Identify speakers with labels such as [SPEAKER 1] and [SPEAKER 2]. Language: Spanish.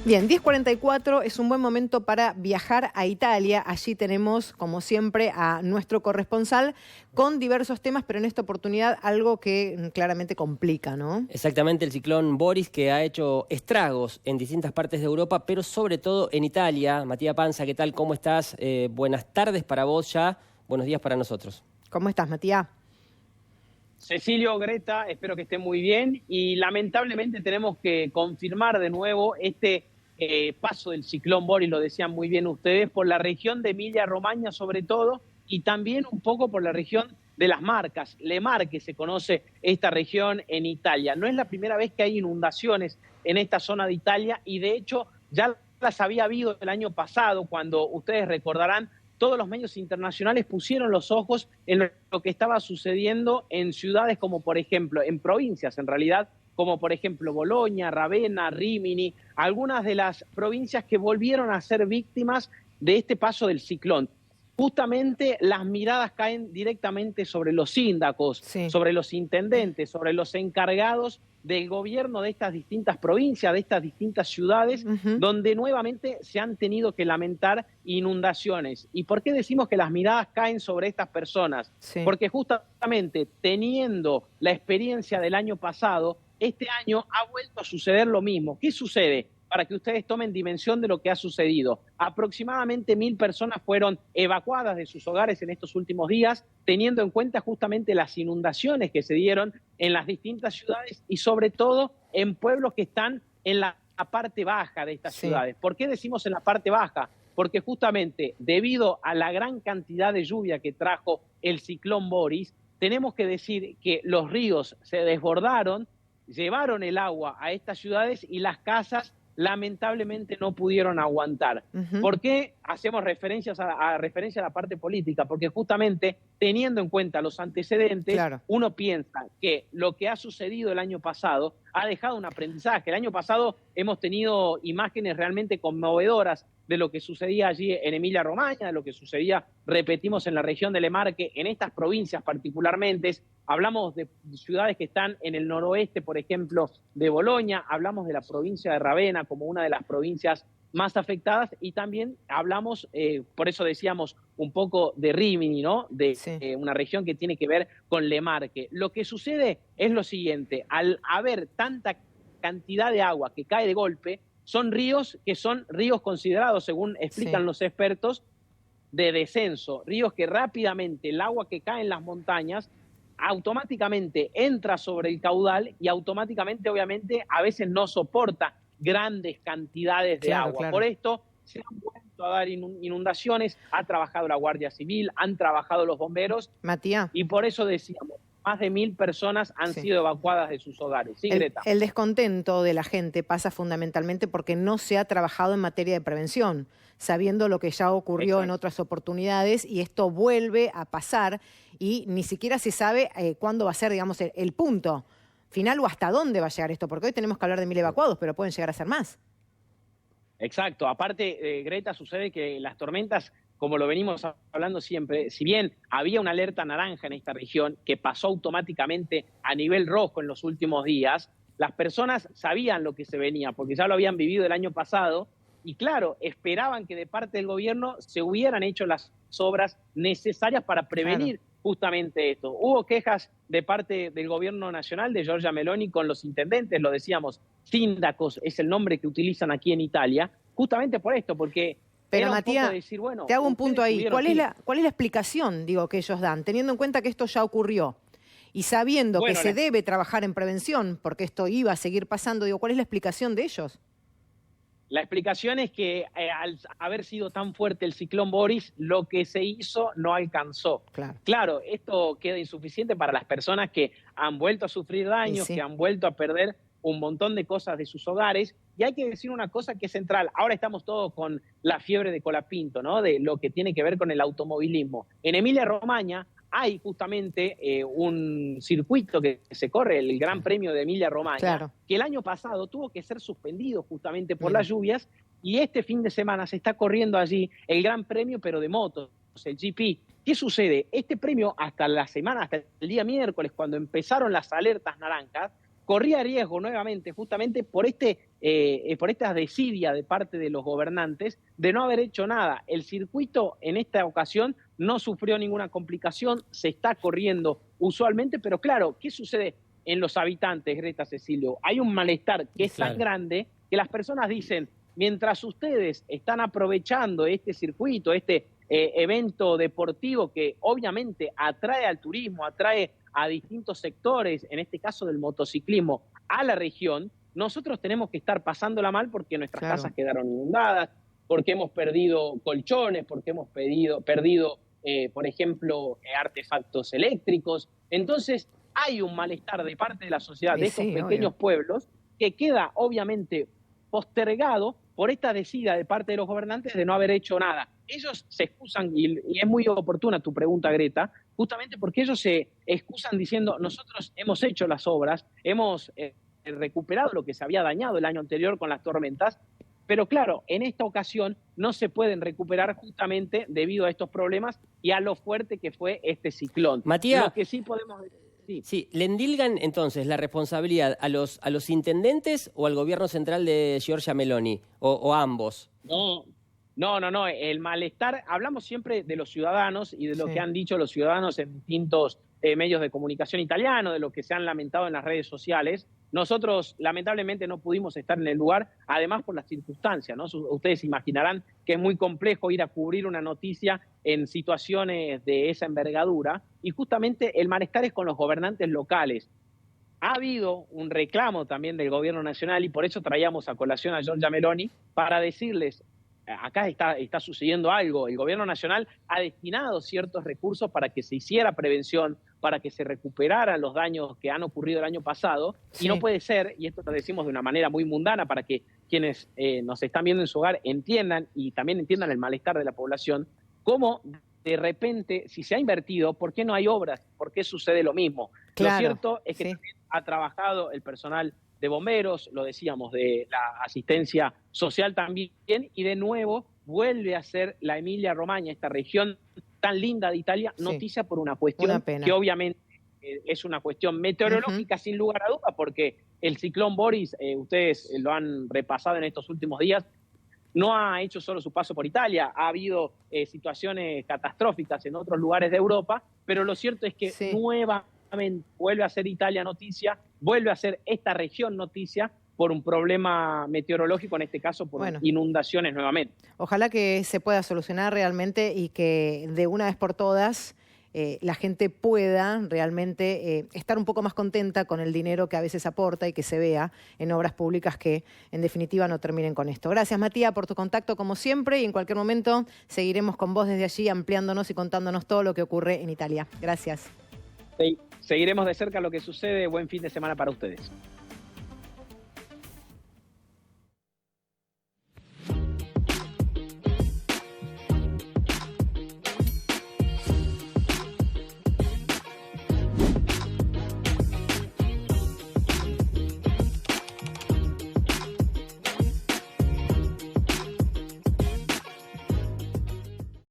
[SPEAKER 1] Bien, 10:44 es un buen momento para viajar a Italia. Allí tenemos, como siempre, a nuestro corresponsal con diversos temas, pero en esta oportunidad algo que claramente complica, ¿no?
[SPEAKER 2] Exactamente, el ciclón Boris, que ha hecho estragos en distintas partes de Europa, pero sobre todo en Italia. Matías Panza, ¿qué tal? ¿Cómo estás? Buenas tardes para vos ya, buenos días para nosotros.
[SPEAKER 1] ¿Cómo estás, Matías?
[SPEAKER 3] Cecilio, Greta, espero que estén muy bien y lamentablemente tenemos que confirmar de nuevo este paso del ciclón Boris, lo decían muy bien ustedes, por la región de Emilia-Romagna sobre todo y también un poco por la región de las Marcas, Le Marche se conoce esta región en Italia. No es la primera vez que hay inundaciones en esta zona de Italia y de hecho ya las había habido el año pasado cuando ustedes recordarán todos los medios internacionales pusieron los ojos en lo que estaba sucediendo en ciudades como, por ejemplo, en provincias, en realidad, como, por ejemplo, Bolonia, Ravenna, Rimini, algunas de las provincias que volvieron a ser víctimas de este paso del ciclón. Justamente las miradas caen directamente sobre los síndacos, sí, sobre los intendentes, sobre los encargados del gobierno de estas distintas provincias, de estas distintas ciudades, donde nuevamente se han tenido que lamentar inundaciones. ¿Y por qué decimos que las miradas caen sobre estas personas? Sí. Porque justamente teniendo la experiencia del año pasado, este año ha vuelto a suceder lo mismo. ¿Qué sucede? Para que ustedes tomen dimensión de lo que ha sucedido. Aproximadamente 1.000 personas fueron evacuadas de sus hogares en estos últimos días, teniendo en cuenta justamente las inundaciones que se dieron en las distintas ciudades y sobre todo en pueblos que están en la parte baja de estas ciudades. ¿Por qué decimos en la parte baja? Porque justamente debido a la gran cantidad de lluvia que trajo el ciclón Boris, tenemos que decir que los ríos se desbordaron, llevaron el agua a estas ciudades y las casas lamentablemente no pudieron aguantar. ¿Por qué hacemos referencia a la parte política? Porque justamente teniendo en cuenta los antecedentes, uno piensa que lo que ha sucedido el año pasado ha dejado un aprendizaje. El año pasado hemos tenido imágenes realmente conmovedoras de lo que sucedía allí en Emilia-Romagna, de lo que sucedía, repetimos, en la región de Le Marche, en estas provincias particularmente. Hablamos de ciudades que están en el noroeste, por ejemplo, de Bolonia, hablamos de la provincia de Ravenna como una de las provincias más afectadas y también hablamos, por eso decíamos, un poco de Rimini, ¿no? De una región que tiene que ver con Le Marche. Lo que sucede es lo siguiente, al haber tanta cantidad de agua que cae de golpe, son ríos que son ríos considerados, según explican los expertos, de descenso, ríos que rápidamente el agua que cae en las montañas automáticamente entra sobre el caudal y automáticamente, obviamente, a veces no soporta grandes cantidades de agua. Por esto se han vuelto a dar inundaciones, ha trabajado la Guardia Civil, han trabajado los bomberos.
[SPEAKER 1] Matías.
[SPEAKER 3] Y por eso decíamos, más de 1.000 personas han sido evacuadas de sus hogares. Sí, Greta.
[SPEAKER 1] El descontento de la gente pasa fundamentalmente porque no se ha trabajado en materia de prevención, sabiendo lo que ya ocurrió en otras oportunidades, y esto vuelve a pasar y ni siquiera se sabe cuándo va a ser, digamos, el punto final o hasta dónde va a llegar esto, porque hoy tenemos que hablar de 1.000 evacuados, pero pueden llegar a ser más.
[SPEAKER 3] Exacto. Aparte, Greta, sucede que las tormentas, como lo venimos hablando siempre, si bien había una alerta naranja en esta región que pasó automáticamente a nivel rojo en los últimos días, las personas sabían lo que se venía, porque ya lo habían vivido el año pasado, y claro, esperaban que de parte del gobierno se hubieran hecho las obras necesarias para prevenir justamente esto. Hubo quejas de parte del gobierno nacional, de Giorgia Meloni, con los intendentes, lo decíamos, síndacos es el nombre que utilizan aquí en Italia, justamente por esto, porque...
[SPEAKER 1] Pero Matías, bueno, te hago un punto ahí. ¿Cuál es la explicación, digo, que ellos dan, teniendo en cuenta que esto ya ocurrió y sabiendo que se debe trabajar en prevención, porque esto iba a seguir pasando? Digo, ¿cuál es la explicación de ellos?
[SPEAKER 3] La explicación es que al haber sido tan fuerte el ciclón Boris, lo que se hizo no alcanzó. Claro, esto queda insuficiente para las personas que han vuelto a sufrir daños, que han vuelto a perder un montón de cosas de sus hogares. Y hay que decir una cosa que es central. Ahora estamos todos con la fiebre de Colapinto, ¿no? De lo que tiene que ver con el automovilismo. En Emilia-Romagna hay justamente un circuito que se corre, el Gran Premio de Emilia-Romagna, que el año pasado tuvo que ser suspendido justamente por las lluvias, y este fin de semana se está corriendo allí el Gran Premio, pero de motos, el GP. ¿Qué sucede? Este premio hasta la semana, hasta el día miércoles, cuando empezaron las alertas naranjas, corría riesgo nuevamente justamente por este por esta desidia de parte de los gobernantes de no haber hecho nada. El circuito en esta ocasión no sufrió ninguna complicación, se está corriendo usualmente, pero claro, ¿qué sucede en los habitantes, Greta, Cecilio? Hay un malestar que es tan grande que las personas dicen, mientras ustedes están aprovechando este circuito, este evento deportivo que obviamente atrae al turismo, atrae a distintos sectores, en este caso del motociclismo, a la región, nosotros tenemos que estar pasándola mal porque nuestras casas quedaron inundadas, porque hemos perdido colchones, porque hemos perdido por ejemplo, artefactos eléctricos. Entonces, hay un malestar de parte de la sociedad, de estos pequeños pueblos, que queda obviamente postergado por esta desidia de parte de los gobernantes de no haber hecho nada. Ellos se excusan, y es muy oportuna tu pregunta, Greta, justamente porque ellos se excusan diciendo, nosotros hemos hecho las obras, hemos recuperado lo que se había dañado el año anterior con las tormentas, pero claro, en esta ocasión no se pueden recuperar justamente debido a estos problemas y a lo fuerte que fue este ciclón.
[SPEAKER 2] Matías,
[SPEAKER 3] lo que sí podemos decir,
[SPEAKER 2] sí, ¿le endilgan entonces la responsabilidad a los intendentes o al gobierno central de Giorgia Meloni? ¿O ambos?
[SPEAKER 3] No, el malestar, hablamos siempre de los ciudadanos y de lo que han dicho los ciudadanos en distintos medios de comunicación italianos, de lo que se han lamentado en las redes sociales. Nosotros lamentablemente no pudimos estar en el lugar, además por las circunstancias, ¿no? Ustedes imaginarán que es muy complejo ir a cubrir una noticia en situaciones de esa envergadura, y justamente el malestar es con los gobernantes locales. Ha habido un reclamo también del gobierno nacional y por eso traíamos a colación a Giorgia Meloni para decirles, acá está sucediendo algo. El gobierno nacional ha destinado ciertos recursos para que se hiciera prevención, para que se recuperaran los daños que han ocurrido el año pasado, y no puede ser, y esto lo decimos de una manera muy mundana para que quienes nos están viendo en su hogar entiendan y también entiendan el malestar de la población, cómo de repente, si se ha invertido, ¿por qué no hay obras? ¿Por qué sucede lo mismo? Lo cierto es que también ha trabajado el personal de bomberos, lo decíamos, de la asistencia social también, y de nuevo vuelve a ser la Emilia-Romagna, esta región tan linda de Italia, noticia por una cuestión que obviamente es una cuestión meteorológica sin lugar a duda, porque el ciclón Boris, ustedes lo han repasado en estos últimos días, no ha hecho solo su paso por Italia, ha habido situaciones catastróficas en otros lugares de Europa, pero lo cierto es que nuevamente vuelve a ser Italia noticia, vuelve a ser esta región noticia por un problema meteorológico, en este caso por inundaciones nuevamente.
[SPEAKER 1] Ojalá que se pueda solucionar realmente y que de una vez por todas la gente pueda realmente estar un poco más contenta con el dinero que a veces aporta y que se vea en obras públicas que en definitiva no terminen con esto. Gracias, Matías, por tu contacto como siempre, y en cualquier momento seguiremos con vos desde allí ampliándonos y contándonos todo lo que ocurre en Italia. Gracias.
[SPEAKER 3] Sí, seguiremos de cerca lo que sucede. Buen fin de semana para ustedes.